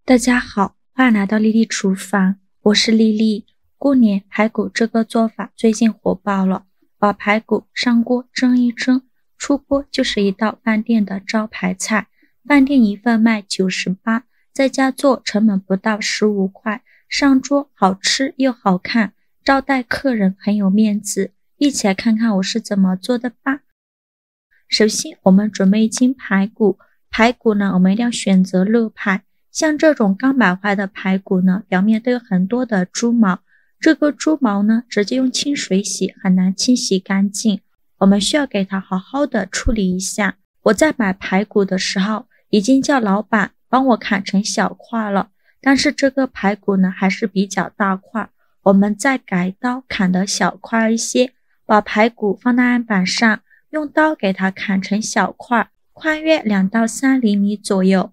大家好，欢迎来到丽丽厨房，我是丽丽。过年排骨这个做法最近火爆了，把排骨上锅蒸一蒸，出锅就是一道饭店的招牌菜。饭店一份卖98，在家做成本不到15块，上桌好吃又好看，招待客人很有面子。一起来看看我是怎么做的吧。首先我们准备一斤排骨，排骨呢我们一定要选择乐排。像这种刚买回来的排骨呢，表面都有很多的猪毛，这个猪毛呢，直接用清水洗很难清洗干净，我们需要给它好好的处理一下。我在买排骨的时候，已经叫老板帮我砍成小块了，但是这个排骨呢，还是比较大块，我们再改刀砍得小块一些，把排骨放在案板上，用刀给它砍成小块，宽约2到3厘米左右。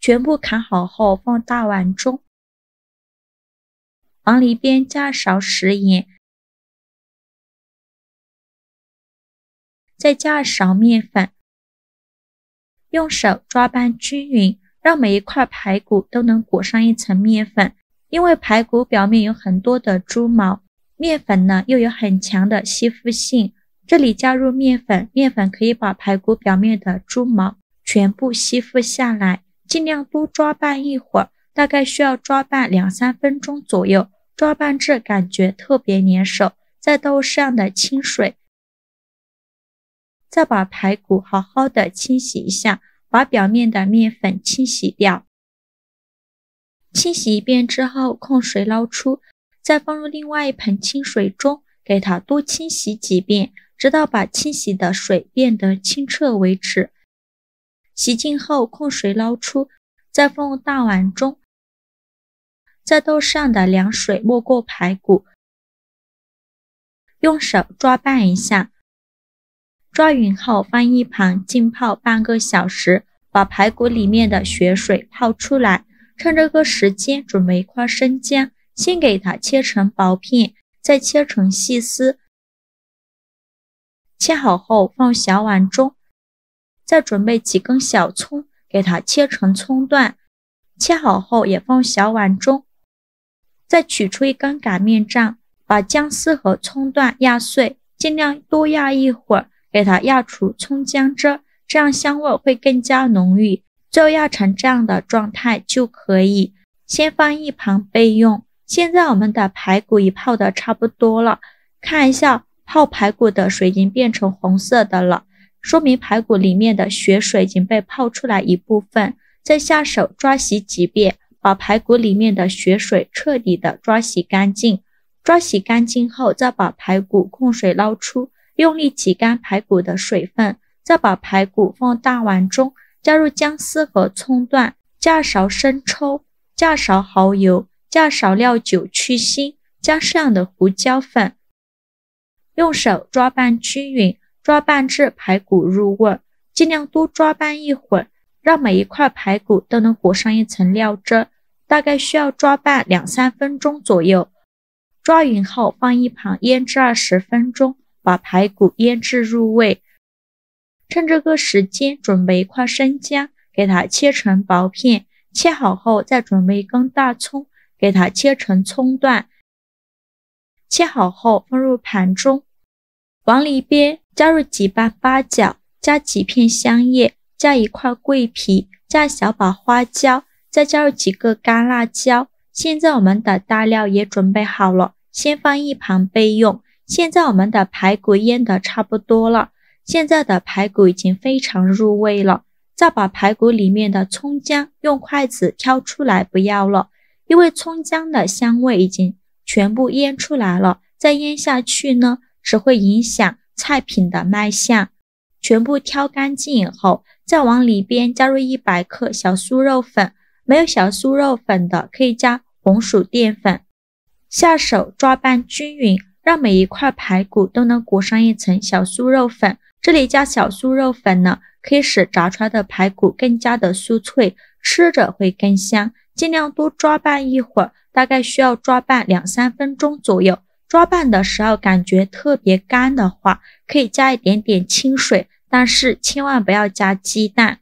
全部砍好后放大碗中，往里边加勺食盐，再加勺面粉，用手抓拌均匀，让每一块排骨都能裹上一层面粉。因为排骨表面有很多的猪毛，面粉呢又有很强的吸附性，这里加入面粉，面粉可以把排骨表面的猪毛全部吸附下来。尽量多抓拌一会儿，大概需要抓拌2-3分钟左右，抓拌至感觉特别粘手，再倒适量的清水，再把排骨好好的清洗一下，把表面的面粉清洗掉。清洗一遍之后控水捞出，再放入另外一盆清水中，给它多清洗几遍，直到把清洗的水变得清澈为止。洗净后控水捞出，再放入大碗中，再倒适量的凉水没过排骨，用手抓拌一下，抓匀后放一旁浸泡半个小时，把排骨里面的血水泡出来。趁这个时间准备一块生姜，先给它切成薄片，再切成细丝，切好后放小碗中。再准备几根小葱，给它切成葱段，切好后也放小碗中。再取出一根擀面杖，把姜丝和葱段压碎，尽量多压一会儿，给它压出葱姜汁，这样香味会更加浓郁。最后压成这样的状态就可以，先放一旁备用。现在我们的排骨已泡得差不多了，看一下泡排骨的水已经变成红色的了，说明排骨里面的血水已经被泡出来一部分，再下手抓洗几遍，把排骨里面的血水彻底的抓洗干净。抓洗干净后，再把排骨控水捞出，用力挤干排骨的水分，再把排骨放大碗中，加入姜丝和葱段，加勺生抽，加勺蚝油，加勺料酒去腥，加适量的胡椒粉，用手抓拌均匀，抓拌至排骨入味，尽量多抓拌一会儿，让每一块排骨都能裹上一层料汁，大概需要抓拌2-3分钟左右。抓匀后放一旁腌制20分钟，把排骨腌制入味。趁这个时间准备一块生姜，给它切成薄片，切好后再准备一根大葱，给它切成葱段，切好后放入盘中，往里边加入几瓣八角，加几片香叶，加一块桂皮，加小把花椒，再加入几个干辣椒。现在我们的大料也准备好了，先放一旁备用。现在我们的排骨腌得差不多了，现在的排骨已经非常入味了，再把排骨里面的葱姜用筷子挑出来不要了，因为葱姜的香味已经全部腌出来了，再腌下去呢，只会影响菜品的卖相。全部挑干净以后，再往里边加入100克小酥肉粉，没有小酥肉粉的可以加红薯淀粉，下手抓拌均匀，让每一块排骨都能裹上一层小酥肉粉。这里加小酥肉粉呢，可以使炸出来的排骨更加的酥脆，吃着会更香。尽量多抓拌一会儿，大概需要抓拌2-3分钟左右。抓拌的时候感觉特别干的话，可以加一点点清水，但是千万不要加鸡蛋。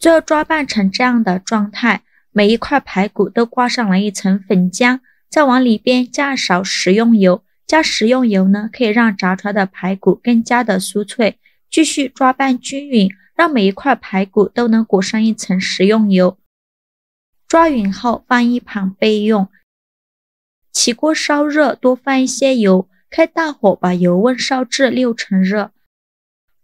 最后抓拌成这样的状态，每一块排骨都挂上了一层粉浆，再往里边加勺食用油。加食用油呢，可以让炸出来的排骨更加的酥脆。继续抓拌均匀，让每一块排骨都能裹上一层食用油。抓匀后放一旁备用。起锅烧热，多放一些油，开大火把油温烧至6成热。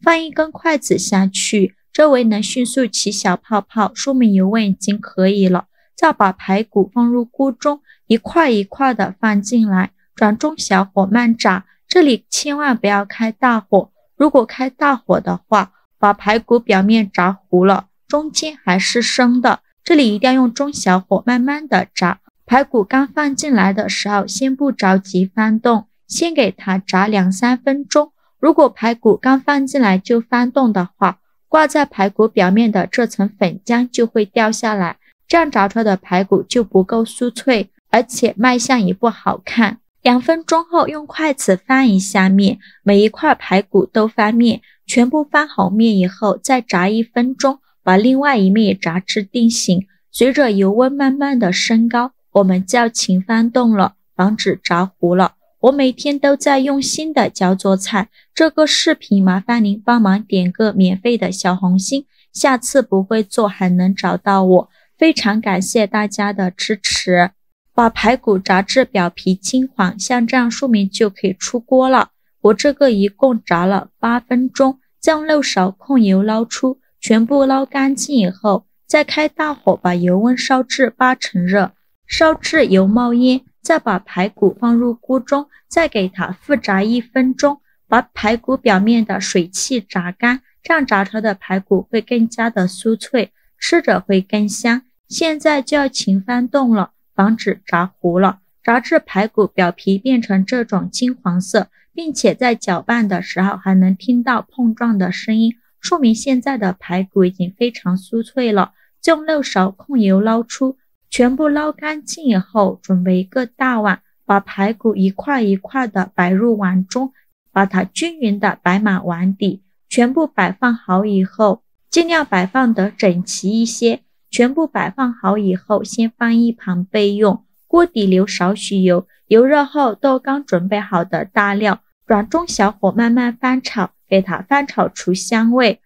放一根筷子下去，周围能迅速起小泡泡，说明油温已经可以了。再把排骨放入锅中，一块一块的放进来，转中小火慢炸。这里千万不要开大火，如果开大火的话，把排骨表面炸糊了，中间还是生的。这里一定要用中小火慢慢的炸。排骨刚放进来的时候，先不着急翻动，先给它炸2-3分钟。如果排骨刚放进来就翻动的话，挂在排骨表面的这层粉浆就会掉下来，这样炸出来的排骨就不够酥脆，而且卖相也不好看。2分钟后用筷子翻一下面，每一块排骨都翻面，全部翻好面以后再炸1分钟，把另外一面也炸至定型。随着油温慢慢的升高，我们就要勤翻动了，防止炸糊了。我每天都在用心的教做菜，这个视频麻烦您帮忙点个免费的小红心，下次不会做还能找到我。非常感谢大家的支持。把排骨炸至表皮金黄，像这样说明就可以出锅了。我这个一共炸了8分钟，再用漏勺控油捞出，全部捞干净以后，再开大火把油温烧至8成热，烧至油冒烟，再把排骨放入锅中，再给它复炸1分钟，把排骨表面的水汽炸干，这样炸出来的排骨会更加的酥脆，吃着会更香。现在就要勤翻动了，防止炸糊了。炸至排骨表皮变成这种金黄色，并且在搅拌的时候还能听到碰撞的声音，说明现在的排骨已经非常酥脆了。就用漏勺控油捞出，全部捞干净以后，准备一个大碗，把排骨一块一块的摆入碗中，把它均匀的摆满碗底。全部摆放好以后，尽量摆放得整齐一些。全部摆放好以后，先放一旁备用。锅底留少许油，油热后倒刚准备好的大料，转中小火慢慢翻炒，给它翻炒出香味。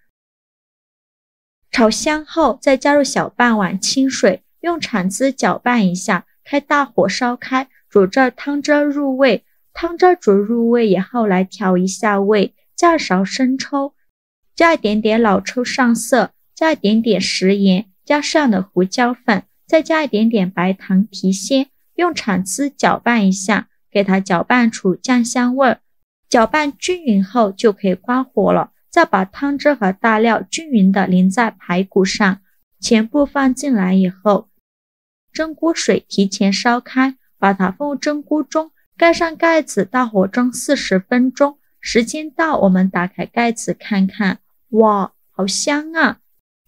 炒香后再加入小半碗清水，用铲子搅拌一下，开大火烧开，煮至汤汁入味。汤汁煮入味以后，来调一下味，加勺生抽，加一点点老抽上色，加一点点食盐，加适量的胡椒粉，再加一点点白糖提鲜，用铲子搅拌一下，给它搅拌出酱香味。搅拌均匀后就可以关火了，再把汤汁和大料均匀的淋在排骨上，全部放进来以后，蒸锅水提前烧开，把它放入蒸锅中，盖上盖子，大火蒸40分钟。时间到，我们打开盖子看看，哇，好香啊！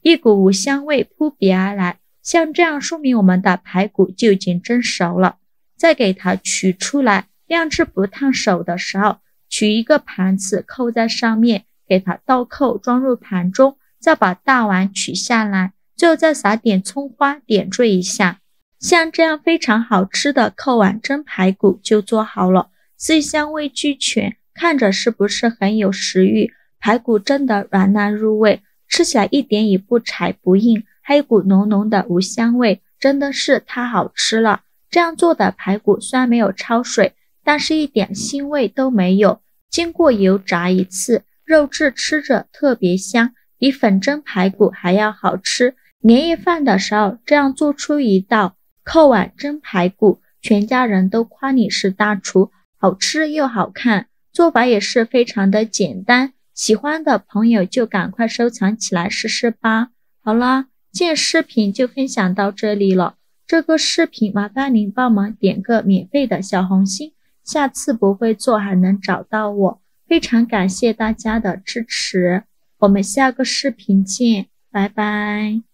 一股五香味扑鼻而来，像这样说明我们的排骨就已经蒸熟了。再给它取出来，晾至不烫手的时候，取一个盘子扣在上面，给它倒扣装入盘中，再把大碗取下来，最后再撒点葱花点缀一下。像这样非常好吃的扣碗蒸排骨就做好了，色香味俱全，看着是不是很有食欲？排骨蒸得软烂入味，吃起来一点也不柴不硬，还有股浓浓的无香味，真的是太好吃了。这样做的排骨虽然没有焯水，但是一点腥味都没有，经过油炸一次，肉质吃着特别香，比粉蒸排骨还要好吃。年夜饭的时候这样做出一道扣碗蒸排骨，全家人都夸你是大厨，好吃又好看，做法也是非常的简单，喜欢的朋友就赶快收藏起来试试吧。好啦，今天视频就分享到这里了，这个视频麻烦您帮忙点个免费的小红心，下次不会做还能找到我。非常感谢大家的支持，我们下个视频见，拜拜。